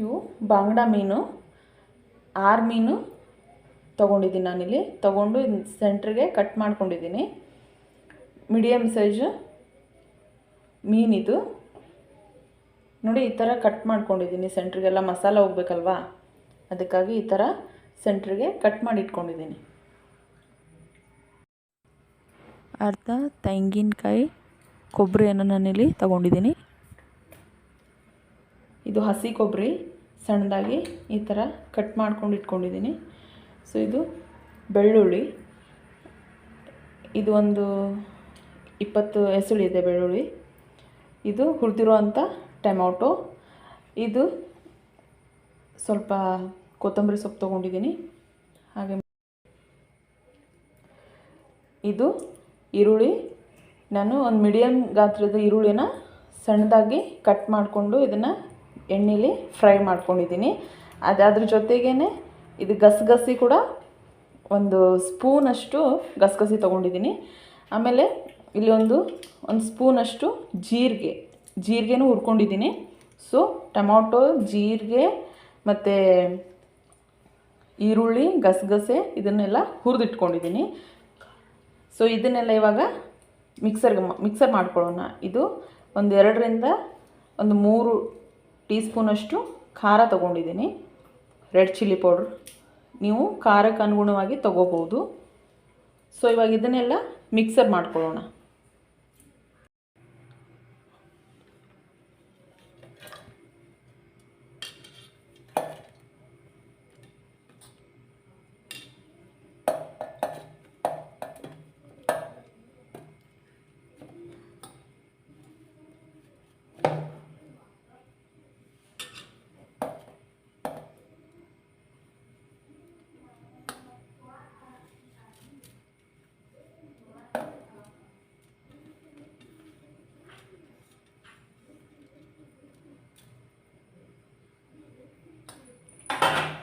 ಇವು ಬಾಂಗ್ಡಾ ಮೀನು 6 ಮೀನು ತೊಗೊಂಡಿದ್ದೀನಿ ನಾನಿಲ್ಲಿ. ತೊಗೊಂಡು ಸೆಂಟ್ರಿಗೆ ಕಟ್ ಮಾಡ್ಕೊಂಡಿದ್ದೀನಿ. ಮೀಡಿಯಮ್ ಸೈಜು ಮೀನಿದು ನೋಡಿ, ಈ ಥರ ಕಟ್ ಮಾಡ್ಕೊಂಡಿದ್ದೀನಿ. ಸೆಂಟ್ರಿಗೆಲ್ಲ ಮಸಾಲ ಹೋಗ್ಬೇಕಲ್ವಾ, ಅದಕ್ಕಾಗಿ ಈ ಥರ ಸೆಂಟ್ರಿಗೆ ಕಟ್ ಮಾಡಿ ಇಟ್ಕೊಂಡಿದ್ದೀನಿ. ಅರ್ಧ ತೆಂಗಿನಕಾಯಿ ಕೊಬ್ಬರಿಯನ್ನು ನಾನಿಲ್ಲಿ ತಗೊಂಡಿದ್ದೀನಿ. ಇದು ಹಸಿ ಕೊಬ್ಬರಿ ಸಣ್ಣದಾಗಿ ಈ ಥರ ಕಟ್ ಮಾಡ್ಕೊಂಡು ಇಟ್ಕೊಂಡಿದ್ದೀನಿ. ಸೊ ಇದು ಬೆಳ್ಳುಳ್ಳಿ, ಇದು ಒಂದು 20 ಎಸಳಿದೆ ಬೆಳ್ಳುಳ್ಳಿ. ಇದು ಹುರಿದಿರುವಂಥ ಟೊಮೊಟೊ, ಇದು ಸ್ವಲ್ಪ ಕೊತ್ತಂಬರಿ ಸೊಪ್ಪು ತೊಗೊಂಡಿದ್ದೀನಿ. ಹಾಗೆ ಇದು ಈರುಳ್ಳಿ, ನಾನು ಒಂದು ಮೀಡಿಯಮ್ ಗಾತ್ರದ ಈರುಳ್ಳಿನ ಸಣ್ಣದಾಗಿ ಕಟ್ ಮಾಡಿಕೊಂಡು ಇದನ್ನು ಎಣ್ಣೆಲಿ ಫ್ರೈ ಮಾಡ್ಕೊಂಡಿದ್ದೀನಿ. ಅದ್ರ ಜೊತೆಗೇ ಇದು ಗಸಗಸಿ ಕೂಡ ಒಂದು ಸ್ಪೂನಷ್ಟು ಗಸಗಸಿ ತೊಗೊಂಡಿದ್ದೀನಿ. ಆಮೇಲೆ ಇಲ್ಲಿ ಒಂದು ಸ್ಪೂನಷ್ಟು ಜೀರಿಗೆನೂ ಹುರ್ಕೊಂಡಿದ್ದೀನಿ. ಸೊ ಟೊಮೊಟೊ, ಜೀರಿಗೆ ಮತ್ತು ಈರುಳ್ಳಿ, ಗಸಗಸೆ ಇದನ್ನೆಲ್ಲ ಹುರಿದಿಟ್ಕೊಂಡಿದ್ದೀನಿ. ಸೊ ಇದನ್ನೆಲ್ಲ ಇವಾಗ ಮಿಕ್ಸರ್ ಮಾಡ್ಕೊಳ್ಳೋಣ. ಇದು ಒಂದು 2ರಿಂದ 3 ಟೀ ಸ್ಪೂನಷ್ಟು ಖಾರ ತೊಗೊಂಡಿದ್ದೀನಿ. ರೆಡ್ ಚಿಲ್ಲಿ ಪೌಡ್ರ್, ನೀವು ಖಾರಕ್ಕೆ ಅನುಗುಣವಾಗಿ ತೊಗೋಬೋದು. ಸೊ ಇವಾಗ ಇದನ್ನೆಲ್ಲ ಮಿಕ್ಸರ್ ಮಾಡ್ಕೊಳ್ಳೋಣ.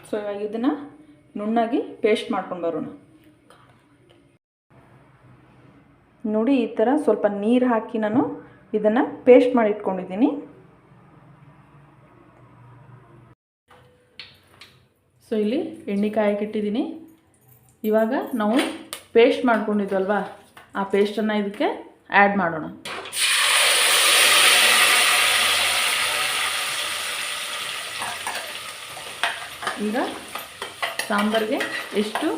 ಸೊ ಇವಾಗ ಇದನ್ನು ನುಣ್ಣಾಗಿ ಪೇಸ್ಟ್ ಮಾಡ್ಕೊಂಡು ಬರೋಣ. ನೋಡಿ, ಈ ಥರ ಸ್ವಲ್ಪ ನೀರು ಹಾಕಿ ನಾನು ಇದನ್ನು ಪೇಸ್ಟ್ ಮಾಡಿ ಇಟ್ಕೊಂಡಿದ್ದೀನಿ. ಸೊ ಇಲ್ಲಿ ಎಣ್ಣೆ ಕಾಯಕ್ಕೆ ಇಟ್ಟಿದ್ದೀನಿ. ಇವಾಗ ನಾವು ಪೇಸ್ಟ್ ಮಾಡ್ಕೊಂಡಿದ್ವಲ್ವಾ, ಆ ಪೇಸ್ಟನ್ನು ಇದಕ್ಕೆ ಆ್ಯಡ್ ಮಾಡೋಣ. ಈಗ ಸಾಂಬಾರಿಗೆ ಎಷ್ಟು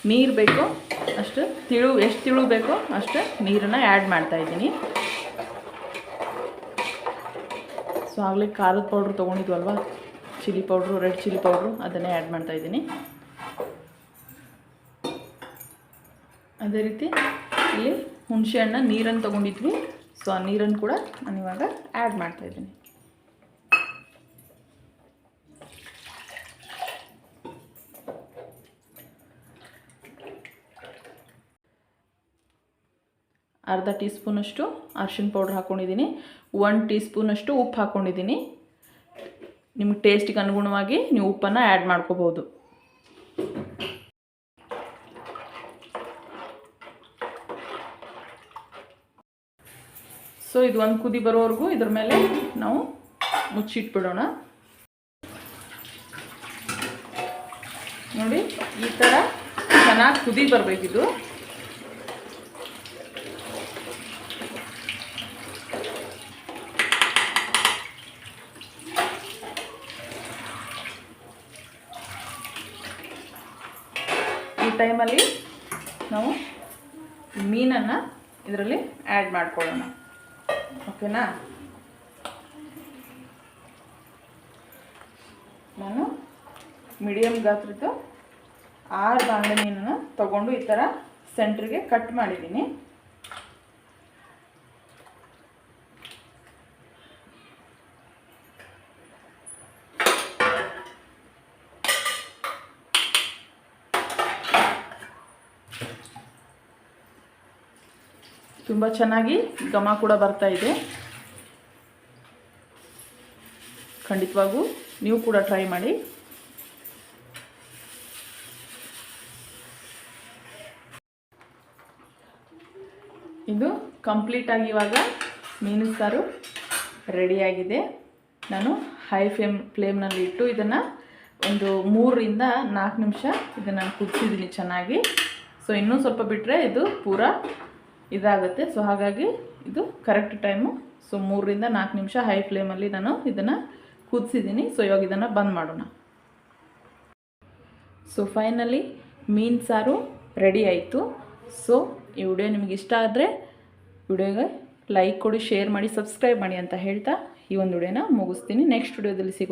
ನೀರು ಬೇಕೋ ಅಷ್ಟು ಎಷ್ಟು ತಿಳು ಬೇಕೋ ಅಷ್ಟು ನೀರನ್ನು ಆ್ಯಡ್ ಮಾಡ್ತಾಯಿದ್ದೀನಿ. ಸೊ ಆಗಲೇ ಖಾರದ ಪೌಡ್ರ್ ತೊಗೊಂಡಿದ್ವಲ್ವ, chilli powder, red chilli powder, ಅದನ್ನೇ ಆ್ಯಡ್ ಮಾಡ್ತಾಯಿದ್ದೀನಿ. ಅದೇ ರೀತಿ ಇಲ್ಲಿ ಹುಣಸೆ ಹಣ್ಣು ನೀರನ್ನು ತೊಗೊಂಡಿದ್ವಿ. ಸೊ ಆ ನೀರನ್ನು ಕೂಡ ನಾನಿವಾಗ ಆ್ಯಡ್ ಮಾಡ್ತಾಯಿದ್ದೀನಿ. ಅರ್ಧ ಟೀ ಸ್ಪೂನಷ್ಟು ಅರಿಶಿನ ಪೌಡ್ರ್ ಹಾಕ್ಕೊಂಡಿದ್ದೀನಿ. 1 ಟೀ ಸ್ಪೂನಷ್ಟು ಉಪ್ಪು ಹಾಕ್ಕೊಂಡಿದ್ದೀನಿ. ನಿಮಗೆ ಟೇಸ್ಟಿಗೆ ಅನುಗುಣವಾಗಿ ನೀವು ಉಪ್ಪನ್ನು ಆ್ಯಡ್ ಮಾಡ್ಕೋಬೋದು. ಸೊ ಇದು ಒಂದು ಕುದಿ ಬರೋವರೆಗೂ ಇದ್ರ ಮೇಲೆ ನಾವು ಮುಚ್ಚಿಟ್ಬಿಡೋಣ. ನೋಡಿ, ಈ ಥರ ಚೆನ್ನಾಗಿ ಕುದಿ ಬರಬೇಕಿದು. ಈ ಟೈಮಲ್ಲಿ ನಾವು ಮೀನನ್ನು ಇದರಲ್ಲಿ ಆ್ಯಡ್ ಮಾಡ್ಕೊಳ್ಳೋಣ. ಓಕೆನಾ? ನಾನು ಮೀಡಿಯಮ್ ಗಾತ್ರದ್ದು 6 ಬಾಂಗ್ಡೆ ಮೀನನ್ನು ತಗೊಂಡು ಈ ಥರ ಸೆಂಟ್ರಿಗೆ ಕಟ್ ಮಾಡಿದ್ದೀನಿ. ತುಂಬ ಚೆನ್ನಾಗಿ ಘಮ ಕೂಡ ಬರ್ತಾ ಇದೆ. ಖಂಡಿತವಾಗೂ ನೀವು ಕೂಡ ಟ್ರೈ ಮಾಡಿ. ಇದು ಕಂಪ್ಲೀಟಾಗಿ ಇವಾಗ ಮೀನು ಸಾರು ರೆಡಿಯಾಗಿದೆ. ನಾನು ಹೈ ಫ್ಲೇಮ್ನಲ್ಲಿ ಇಟ್ಟು ಇದನ್ನು ಒಂದು 3ರಿಂದ 4 ನಿಮಿಷ ಇದನ್ನು ಕುದಿಸಿದ್ದೀನಿ ಚೆನ್ನಾಗಿ. ಸೊ ಇನ್ನೂ ಸ್ವಲ್ಪ ಬಿಟ್ಟರೆ ಇದು ಪೂರ ಇದಾಗುತ್ತೆ. ಸೊ ಹಾಗಾಗಿ ಇದು ಕರೆಕ್ಟ್ ಟೈಮು. ಸೊ 3ರಿಂದ 4 ನಿಮಿಷ ಹೈ ಫ್ಲೇಮಲ್ಲಿ ನಾನು ಇದನ್ನು ಕುದಿಸಿದ್ದೀನಿ. ಸೊ ಇವಾಗ ಇದನ್ನು ಬಂದ್ ಮಾಡೋಣ. ಸೊ ಫೈನಲಿ ಮೀನು ಸಾರು ರೆಡಿ ಆಯಿತು. ಸೊ ಈ ವಿಡಿಯೋ ನಿಮಗೆ ಇಷ್ಟ ಆದರೆ ವಿಡಿಯೋಗೆ ಲೈಕ್ ಕೊಡಿ, ಶೇರ್ ಮಾಡಿ, ಸಬ್ಸ್ಕ್ರೈಬ್ ಮಾಡಿ ಅಂತ ಹೇಳ್ತಾ ಈ ಒಂದು ವಿಡಿಯೋನ ಮುಗಿಸ್ತೀನಿ. ನೆಕ್ಸ್ಟ್ ವಿಡಿಯೋದಲ್ಲಿ ಸಿಗೋಣ.